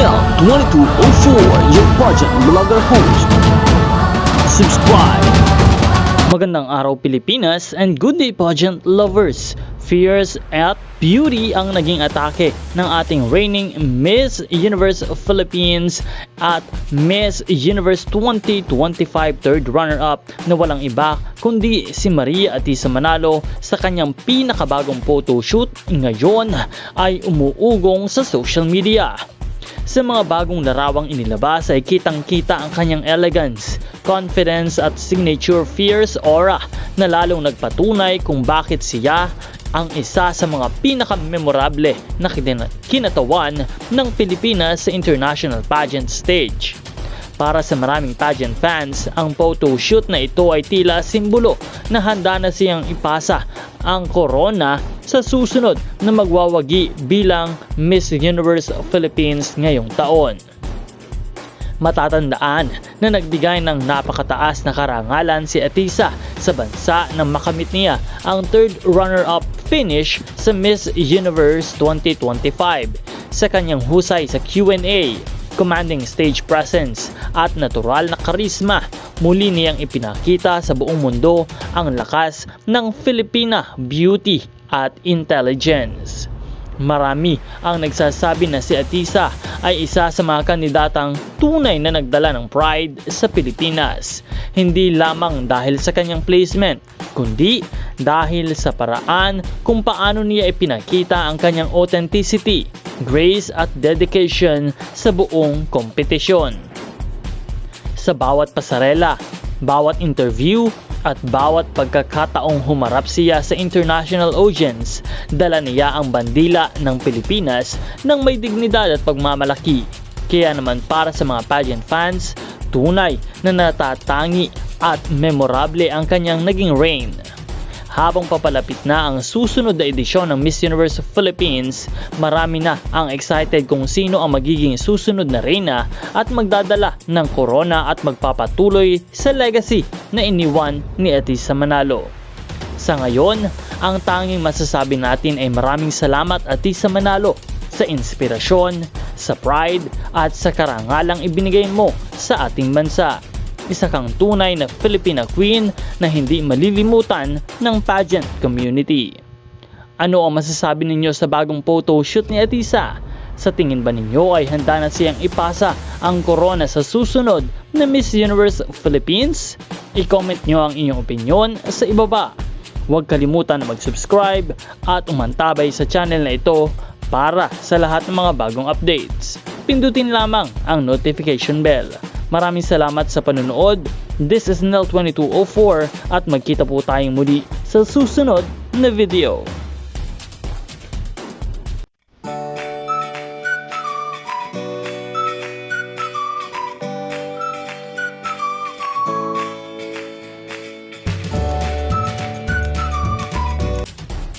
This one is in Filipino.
Nel 2204, your pageant vlogger host. Subscribe! Magandang araw Pilipinas and good day pageant lovers. Fierce at beauty ang naging atake ng ating reigning Miss Universe Philippines at Miss Universe 2025 third runner-up na walang iba kundi si Maria Atisa Manalo sa kanyang pinakabagong photoshoot ngayon ay umuugong sa social media. Sa mga bagong larawang inilabas ay kitang-kita ang kanyang elegance, confidence at signature fierce aura na lalong nagpatunay kung bakit siya ang isa sa mga pinaka-memorable na kinatawan ng Pilipinas sa international pageant stage. Para sa maraming pageant fans, ang photoshoot na ito ay tila simbolo na handa na siyang ipasa ang corona sa susunod na magwawagi bilang Miss Universe Philippines ngayong taon. Matatandaan na nagbigay ng napakataas na karangalan si Atisa sa bansa nang makamit niya ang third runner-up finish sa Miss Universe 2025 sa kanyang husay sa Q&A, commanding stage presence at natural na karisma. Muli niyang ipinakita sa buong mundo ang lakas ng Filipina beauty at intelligence. Marami ang nagsasabi na si Atisa ay isa sa mga kandidatang tunay na nagdala ng pride sa Pilipinas. Hindi lamang dahil sa kanyang placement, kundi dahil sa paraan kung paano niya ipinakita ang kanyang authenticity, grace at dedication sa buong kompetisyon. Sa bawat pasarela, bawat interview, at bawat pagkakataong humarap siya sa international audience, dala niya ang bandila ng Pilipinas ng may dignidad at pagmamalaki. Kaya naman para sa mga pageant fans, tunay na natatangi at memorable ang kanyang naging reign. Habang papalapit na ang susunod na edisyon ng Miss Universe Philippines, marami na ang excited kung sino ang magiging susunod na reyna at magdadala ng corona at magpapatuloy sa legacy na iniwan ni Atisa Manalo. Sa ngayon, ang tanging masasabi natin ay maraming salamat Atisa Manalo sa inspirasyon, sa pride at sa karangalang ibinigay mo sa ating bansa. Isa kang tunay na Filipina Queen na hindi malilimutan ng pageant community. Ano ang masasabi ninyo sa bagong photoshoot ni Atisa? Sa tingin ba ninyo ay handa na siyang ipasa ang corona sa susunod na Miss Universe Philippines? I-comment nyo ang inyong opinion sa ibaba. Huwag kalimutan na mag-subscribe at umantabay sa channel na ito para sa lahat ng mga bagong updates. Pindutin lamang ang notification bell. Maraming salamat sa panonood. This is Nel 2204 at magkita po tayong muli sa susunod na video.